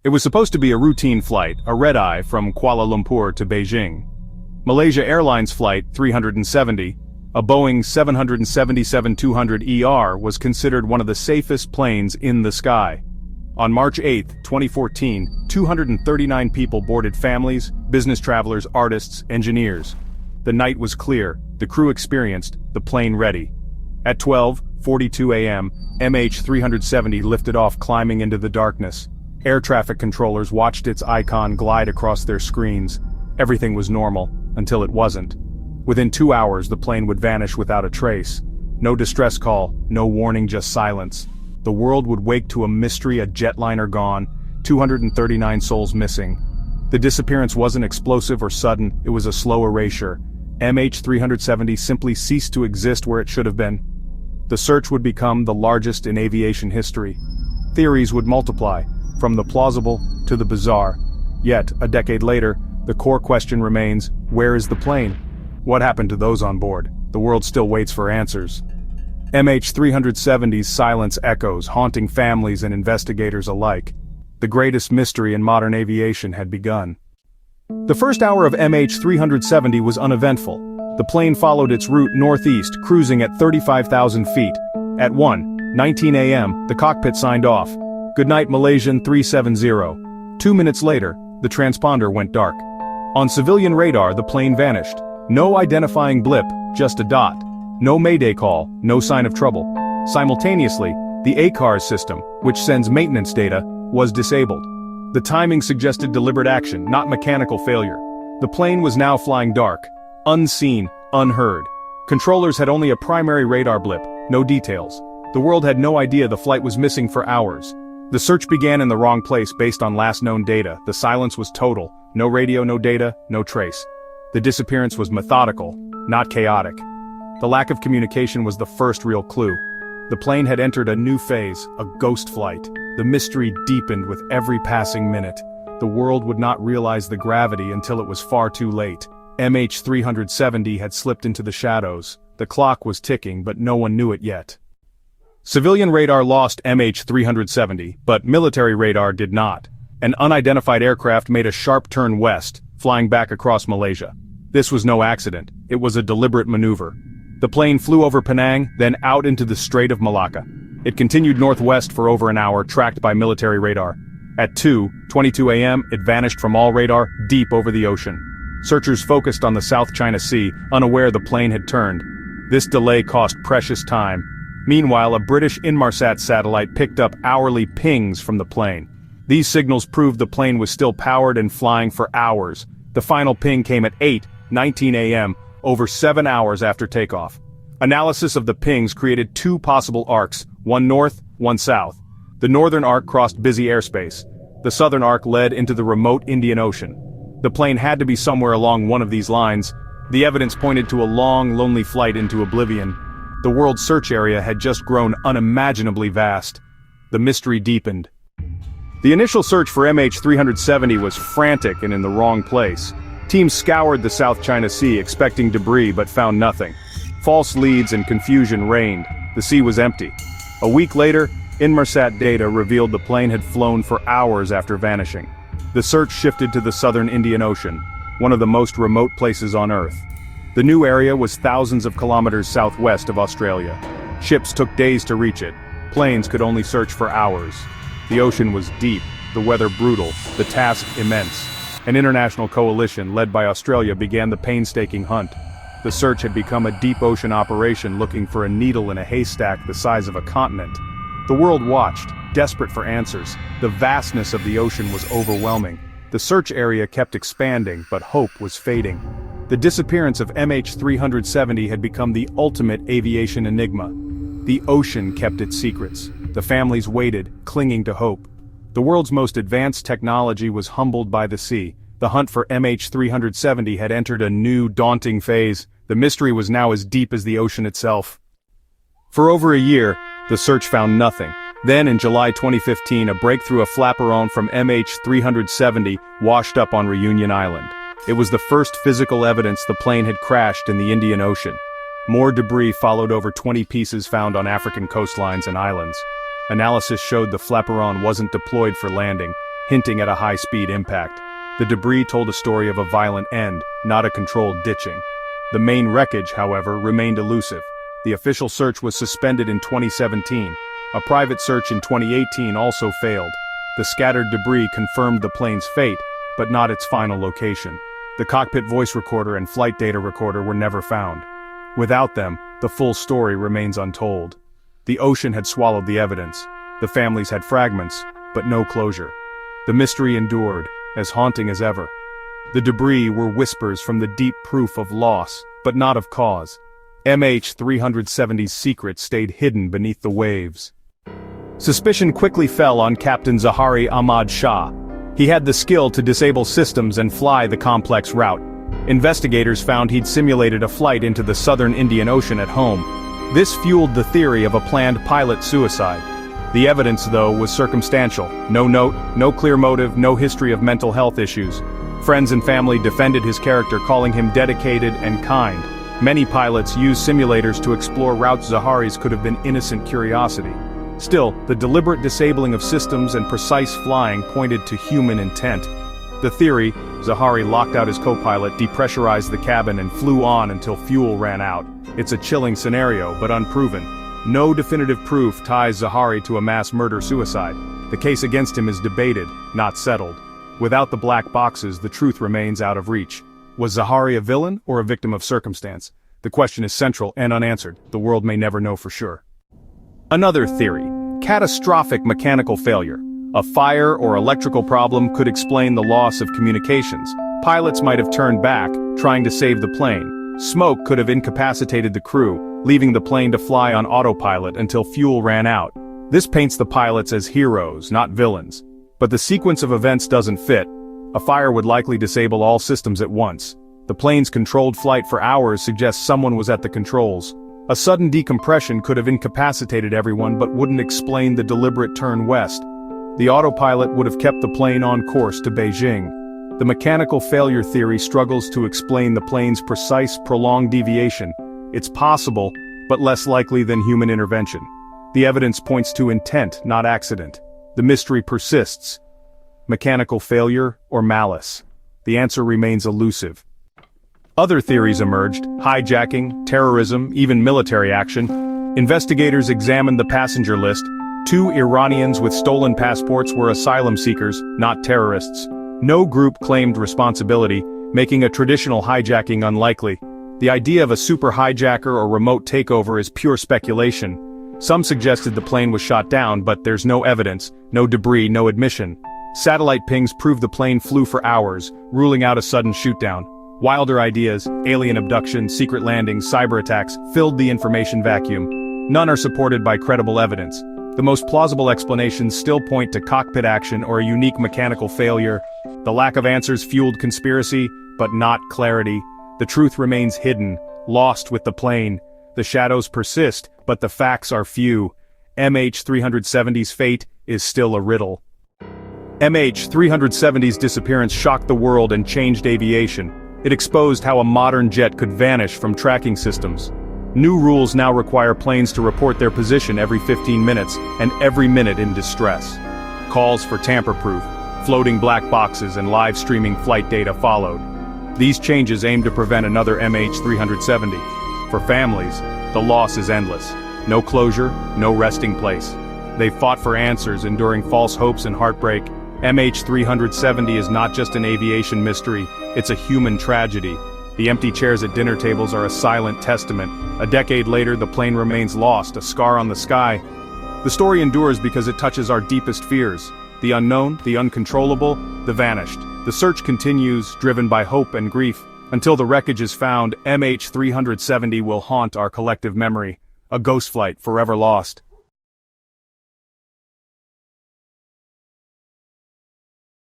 It was supposed to be a routine flight, a red-eye from Kuala Lumpur to Beijing. Malaysia Airlines Flight 370, a Boeing 777-200ER, was considered one of the safest planes in the sky. On March 8, 2014, 239 people boarded: families, business travelers, artists, engineers. The night was clear, the crew experienced, the plane ready. At 12:42 a.m., MH370 lifted off, climbing into the darkness. Air traffic controllers watched its icon glide across their screens. Everything was normal, until it wasn't. Within 2 hours, the plane would vanish without a trace. No distress call, no warning, just silence. The world would wake to a mystery: a jetliner gone, 239 souls missing. The disappearance wasn't explosive or sudden, it was a slow erasure. MH370 simply ceased to exist where it should have been. The search would become the largest in aviation history. Theories would multiply, from the plausible to the bizarre. Yet, a decade later, the core question remains: where is the plane? What happened to those on board? The world still waits for answers. MH370's silence echoes, haunting families and investigators alike. The greatest mystery in modern aviation had begun. The first hour of MH370 was uneventful. The plane followed its route northeast, cruising at 35,000 feet. At 1:19 a.m., the cockpit signed off. "Good night, Malaysian 370. 2 minutes later, the transponder went dark. On civilian radar, the plane vanished. No identifying blip, just a dot. No mayday call, no sign of trouble. Simultaneously, the ACARS system, which sends maintenance data, was disabled. The timing suggested deliberate action, not mechanical failure. The plane was now flying dark, unseen, unheard. Controllers had only a primary radar blip, no details. The world had no idea the flight was missing for hours. The search began in the wrong place based on last known data. The silence was total. No radio, no data, no trace. The disappearance was methodical, not chaotic. The lack of communication was the first real clue. The plane had entered a new phase, a ghost flight. The mystery deepened with every passing minute. The world would not realize the gravity until it was far too late. MH370 had slipped into the shadows. The clock was ticking, but no one knew it yet. Civilian radar lost MH370, but military radar did not. An unidentified aircraft made a sharp turn west, flying back across Malaysia. This was no accident, it was a deliberate maneuver. The plane flew over Penang, then out into the Strait of Malacca. It continued northwest for over an hour, tracked by military radar. At 2:22 a.m., it vanished from all radar, deep over the ocean. Searchers focused on the South China Sea, unaware the plane had turned. This delay cost precious time. Meanwhile, a British Inmarsat satellite picked up hourly pings from the plane. These signals proved the plane was still powered and flying for hours. The final ping came at 8:19 a.m., over 7 hours after takeoff. Analysis of the pings created two possible arcs, one north, one south. The northern arc crossed busy airspace. The southern arc led into the remote Indian Ocean. The plane had to be somewhere along one of these lines. The evidence pointed to a long, lonely flight into oblivion. The world's search area had just grown unimaginably vast. The mystery deepened. The initial search for MH370 was frantic and in the wrong place. Teams scoured the South China Sea expecting debris but found nothing. False leads and confusion reigned. The sea was empty. A week later, Inmarsat data revealed the plane had flown for hours after vanishing. The search shifted to the southern Indian Ocean, one of the most remote places on Earth. The new area was thousands of kilometers southwest of Australia. Ships took days to reach it. Planes could only search for hours. The ocean was deep, the weather brutal, the task immense. An international coalition led by Australia began the painstaking hunt. The search had become a deep ocean operation looking for a needle in a haystack the size of a continent. The world watched, desperate for answers. The vastness of the ocean was overwhelming. The search area kept expanding, but hope was fading. The disappearance of MH370 had become the ultimate aviation enigma. The ocean kept its secrets. The families waited, clinging to hope. The world's most advanced technology was humbled by the sea. The hunt for MH370 had entered a new, daunting phase. The mystery was now as deep as the ocean itself. For over a year, the search found nothing. Then in July 2015, a breakthrough, a flaperon from MH370 washed up on Reunion Island. It was the first physical evidence the plane had crashed in the Indian Ocean. More debris followed, over 20 pieces found on African coastlines and islands. Analysis showed the flaperon wasn't deployed for landing. hinting at a high-speed impact. The debris told a story of a violent end, not a controlled ditching. The main wreckage, however, remained elusive. The official search was suspended in 2017. A private search in 2018 also failed. The scattered debris confirmed the plane's fate, but not its final location. The cockpit voice recorder and flight data recorder were never found. Without them, the full story remains untold. The ocean had swallowed the evidence. The families had fragments, but no closure. The mystery endured, as haunting as ever. The debris were whispers from the deep proof of loss, but not of cause. MH370's secret stayed hidden beneath the waves. Suspicion quickly fell on Captain Zahari Ahmad Shah. He had the skill to disable systems and fly the complex route. Investigators found he'd simulated a flight into the southern Indian Ocean at home. This fueled the theory of a planned pilot suicide. The evidence, though, was circumstantial. No note, no clear motive, no history of mental health issues. Friends and family defended his character, calling him dedicated and kind. Many pilots used simulators to explore routes Zahari's could have been innocent curiosity. Still, the deliberate disabling of systems and precise flying pointed to human intent. The theory, Zahari locked out his co-pilot, depressurized the cabin and flew on until fuel ran out. It's a chilling scenario, but unproven. No definitive proof ties Zahari to a mass murder-suicide. The case against him is debated, not settled. Without the black boxes, the truth remains out of reach. Was Zahari a villain or a victim of circumstance? The question is central and unanswered. The world may never know for sure. Another theory: catastrophic mechanical failure. A fire or electrical problem could explain the loss of communications. Pilots might have turned back, trying to save the plane. Smoke could have incapacitated the crew, leaving the plane to fly on autopilot until fuel ran out. This paints the pilots as heroes, not villains. But the sequence of events doesn't fit. A fire would likely disable all systems at once. The plane's controlled flight for hours suggests someone was at the controls. A sudden decompression could have incapacitated everyone but wouldn't explain the deliberate turn west. The autopilot would have kept the plane on course to Beijing. The mechanical failure theory struggles to explain the plane's precise, prolonged deviation. It's possible, but less likely than human intervention. The evidence points to intent, not accident. The mystery persists. Mechanical failure or malice? The answer remains elusive. Other theories emerged: hijacking, terrorism, even military action. Investigators examined the passenger list. 2 Iranians with stolen passports were asylum seekers, not terrorists. No group claimed responsibility, making a traditional hijacking unlikely. The idea of a super hijacker or remote takeover is pure speculation. Some suggested the plane was shot down, but there's no evidence, no debris, no admission. Satellite pings prove the plane flew for hours, ruling out a sudden shootdown. Wilder ideas, alien abduction, secret landings, cyber attacks, filled the information vacuum. None are supported by credible evidence. The most plausible explanations still point to cockpit action or a unique mechanical failure. The lack of answers fueled conspiracy, but not clarity. The truth remains hidden, lost with the plane. The shadows persist, but the facts are few. MH370's fate is still a riddle. MH370's disappearance shocked the world and changed aviation. It exposed how a modern jet could vanish from tracking systems. New rules now require planes to report their position every 15 minutes, and every minute in distress. Calls for tamper-proof, floating black boxes and live streaming flight data followed. These changes aim to prevent another MH370. For families, the loss is endless. No closure, no resting place. They've fought for answers, enduring false hopes and heartbreak. MH370 is not just an aviation mystery, it's a human tragedy. The empty chairs at dinner tables are a silent testament. A decade later, the plane remains lost, a scar on the sky. The story endures because it touches our deepest fears. The unknown, the uncontrollable, the vanished. The search continues, driven by hope and grief. Until the wreckage is found, MH370 will haunt our collective memory. A ghost flight forever lost.